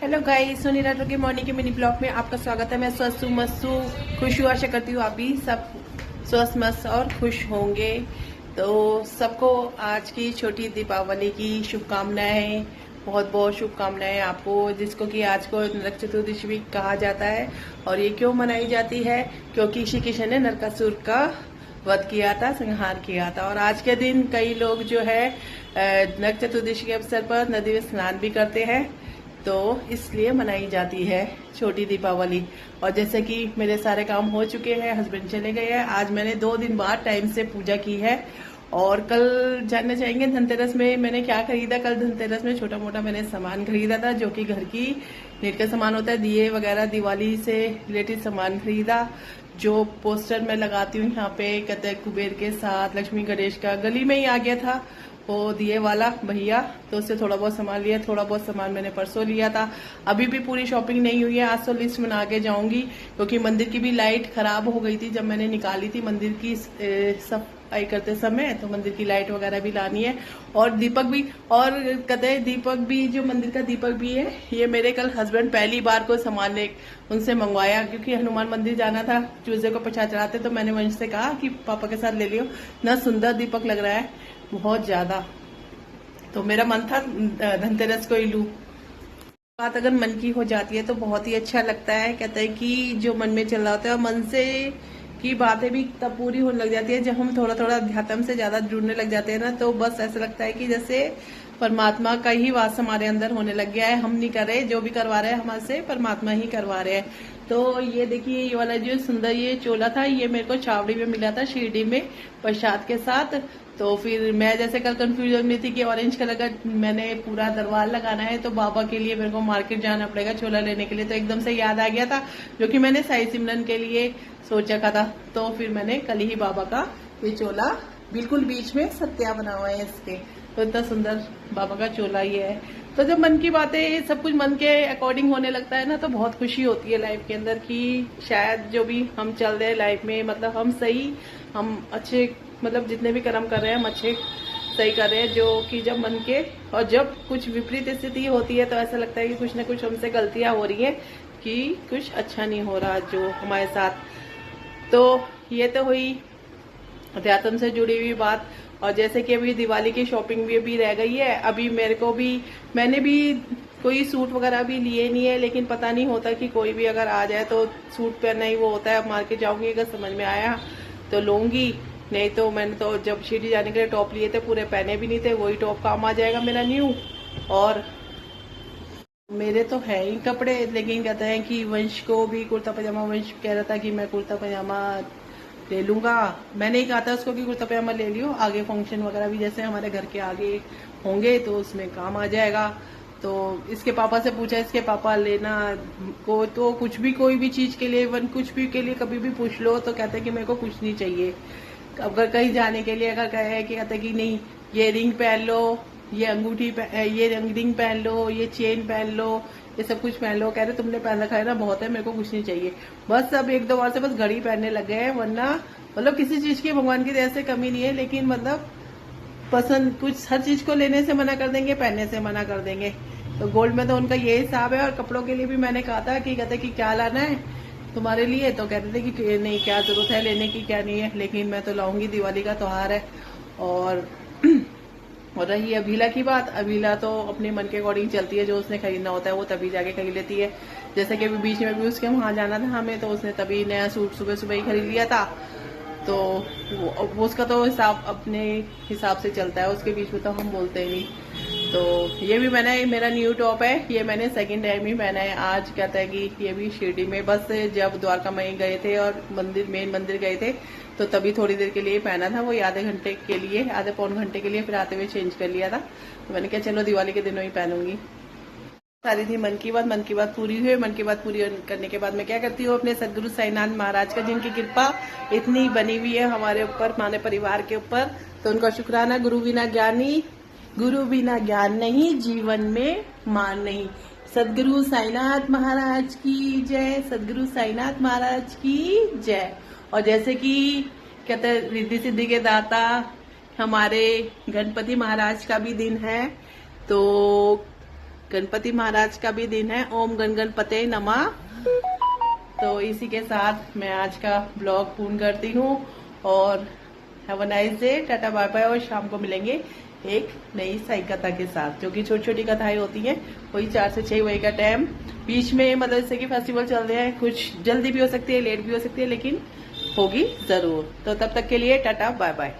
Hello guys, Soni Rathore के morning के mini blog में आपका स्वागत है। मैं स्वस्थ हूँ, मस्त हूँ, खुश हूँ। आशा करती हूँ आप भी सब स्वस्थ मस्त और खुश होंगे। तो सबको आज की छोटी दीपावली की शुभकामनाएं, बहुत बहुत शुभकामनाएं आपको, जिसको कि आज को नरक चतुर्दशी भी कहा जाता है। और ये क्यों मनाई जाती है? क्योंकि श्री कृष्ण ने नरकासुर का वध किया था, संहार किया था। और आज के दिन कई लोग जो है नरक चतुर्दशी के अवसर पर नदी में स्नान भी करते हैं, तो इसलिए मनाई जाती है छोटी दीपावली। और जैसे कि मेरे सारे काम हो चुके हैं, हस्बैंड चले गए हैं। आज मैंने 2 दिन बाद टाइम से पूजा की है। और कल जानना चाहेंगे धनतेरस में मैंने क्या खरीदा। कल धनतेरस में छोटा मोटा मैंने सामान खरीदा था, जो कि घर की नीट का सामान होता है, दिए वगैरह, दिवाली से रिलेटेड सामान खरीदा। जो पोस्टर मैं लगाती हूँ यहाँ पे, कहते हैं कुबेर के साथ लक्ष्मी गणेश का, गली में ही आ गया था वो दिए वाला भैया, तो उससे थोड़ा बहुत सामान लिया। थोड़ा बहुत सामान मैंने परसों लिया था। अभी भी पूरी शॉपिंग नहीं हुई है। आज तो लिस्ट बना के जाऊंगी, क्योंकि मंदिर की भी लाइट खराब हो गई थी जब मैंने निकाली थी मंदिर की सफाई करते समय। तो मंदिर की लाइट वगैरह भी लानी है, और दीपक भी। और कहते हैं दीपक भी, जो मंदिर का दीपक भी है, ये मेरे कल हस्बैंड पहली बार को सामान ले उनसे मंगवाया, क्योंकि हनुमान मंदिर जाना था, ट्यूसडे को प्रसाद चढ़ाते। तो मैंने वंश से कहा कि पापा के साथ ले लियो ना, सुंदर दीपक लग रहा है बहुत ज्यादा। तो मेरा मन था धनतेरस को ही लूं। बात अगर मन की हो जाती है तो बहुत ही अच्छा लगता है। कहते हैं कि जो मन में चल रहा होता है, और मन से की बातें भी तब पूरी होने लग जाती है जब हम थोड़ा थोड़ा अध्यात्म से ज्यादा जुड़ने लग जाते हैं ना। तो बस ऐसा लगता है कि जैसे परमात्मा का ही वास हमारे अंदर होने लग गया है। हम नहीं कर रहे, जो भी करवा रहे हैं हमारे से परमात्मा ही करवा रहे हैं। तो ये देखिए, ये वाला जो सुंदर ये चोला था, ये मेरे को छावड़ी में मिला था, शिरडी में प्रसाद के साथ। तो फिर मैं जैसे कल कंफ्यूजन में थी कि ऑरेंज कलर का मैंने पूरा दरबार लगाना है, तो बाबा के लिए मेरे को मार्केट जाना पड़ेगा चोला लेने के लिए। तो एकदम से याद आ गया था, जो कि मैंने साई सिमरन के लिए सोच रखा था। तो फिर मैंने कल ही बाबा का ये चोला, बिल्कुल बीच में सत्या बना हुआ है इसके, तो इतना सुंदर बाबा का चोला ये है। तो जब मन की बातें सब कुछ मन के अकॉर्डिंग होने लगता है ना, तो बहुत खुशी होती है लाइफ के अंदर, कि शायद जो भी हम चल रहे हैं लाइफ में, मतलब हम सही, हम अच्छे, मतलब जितने भी कर्म कर रहे हैं हम अच्छे सही कर रहे हैं। जो कि जब मन के, और जब कुछ विपरीत स्थिति होती है तो ऐसा लगता है कि कुछ ना कुछ हमसे गलतियां हो रही है, कि कुछ अच्छा नहीं हो रहा जो हमारे साथ। तो ये तो हुई अध्यात्म से जुड़ी हुई बात। और जैसे कि अभी दिवाली की शॉपिंग भी रह गई है। अभी मेरे को भी, मैंने भी कोई सूट वगैरह भी लिए नहीं है, लेकिन पता नहीं होता कि कोई भी अगर आ जाए तो सूट पहनना ही वो होता है। अब मार्केट जाऊंगी, अगर समझ में आया तो लूंगी, नहीं तो मैंने तो जब शिरडी जाने के लिए टॉप लिए थे, पूरे पहने भी नहीं थे, वही टॉप काम आ जाएगा मेरा न्यू। और मेरे तो है ही कपड़े, लेकिन कहते हैं कि वंश को भी कुर्ता पजामा, वंश कह रहा था कि मैं कुर्ता पजामा ले लूंगा। मैंने ही कहा था उसको कि कुर्ता पजामा ले लियो, आगे फंक्शन वगैरह भी जैसे हमारे घर के आगे होंगे तो उसमें काम आ जाएगा। तो इसके पापा से पूछा, इसके पापा लेना को तो कुछ भी, कोई भी चीज के लिए, इवन कुछ भी के लिए कभी भी पूछ लो तो कहते हैं कि मेरे को कुछ नहीं चाहिए। अगर कहीं जाने के लिए अगर कहे कि कहते कि नहीं, ये रिंग पहन लो, ये अंगूठी ये रिंग पहन लो, ये चेन पहन लो, ये सब कुछ पहन लो। कह रहे तुमने पहन रखा है ना, बहुत है, मेरे को कुछ नहीं चाहिए। बस अब 1-2 बार से बस घड़ी पहनने लग गए हैं, वरना मतलब किसी चीज की भगवान की दया से कमी नहीं है, लेकिन मतलब पसंद कुछ, हर चीज को लेने से मना कर देंगे, पहनने से मना कर देंगे। तो गोल्ड में तो उनका ये हिसाब है। और कपड़ों के लिए भी मैंने कहा था कि कहते कि क्या लाना है तुम्हारे लिए, तो कहते थे कि नहीं, क्या जरूरत है लेने की, क्या नहीं है, लेकिन मैं तो लाऊंगी, दिवाली का त्योहार है। और रही अभीला की बात, अभीला तो अपने मन के अकॉर्डिंग चलती है, जो उसने खरीदना होता है वो तभी जाके खरीद लेती है। जैसे कि अभी बीच में भी उसके वहां जाना था हमें, तो उसने तभी नया सूट सुबह सुबह ही खरीद लिया था। तो वो उसका तो हिसाब अपने हिसाब से चलता है, उसके बीच में तो हम बोलते ही नहीं। तो ये भी मैंने, मेरा न्यू टॉप है, ये मैंने सेकंड टाइम ही पहना है आज। कहता है कि ये भी शिरडी में, बस जब द्वारका में गए थे और मंदिर, मेन मंदिर गए थे, तो तभी थोड़ी देर के लिए पहना था, वो आधे घंटे के लिए, आधे पौन घंटे के लिए, फिर आते हुए चेंज कर लिया था। तो मैंने कहा चलो दिवाली के दिनों ही पहनूंगी। सारी थी मन की बात पूरी हुई। मन की बात पूरी करने के बाद मैं क्या करती हूँ, अपने सदगुरु साईनाथ महाराज का, जिनकी कृपा इतनी बनी हुई है हमारे ऊपर, हमारे परिवार के ऊपर, तो उनका शुक्राना। गुरु बिना ज्ञान नहीं, जीवन में मान नहीं। सदगुरु साईनाथ महाराज की जय, सदगुरु साईनाथ महाराज की जय। और जैसे कि कहते हैं रिद्धि सिद्धि के दाता हमारे गणपति महाराज का भी दिन है, तो गणपति महाराज का भी दिन है। ओम गण गणपते नमः। तो इसी के साथ मैं आज का ब्लॉग पूर्ण करती हूँ और have a nice day. Tata bye bye. और शाम को मिलेंगे एक नई साई कथा के साथ, जो कि छोटी छोटी कथाएं होती हैं, वही 4 से 6 वही का टाइम। बीच में मतलब जैसे कि फेस्टिवल चल रहे हैं, कुछ जल्दी भी हो सकती है, लेट भी हो सकती है, लेकिन होगी जरूर। तो तब तक के लिए टाटा बाय बाय।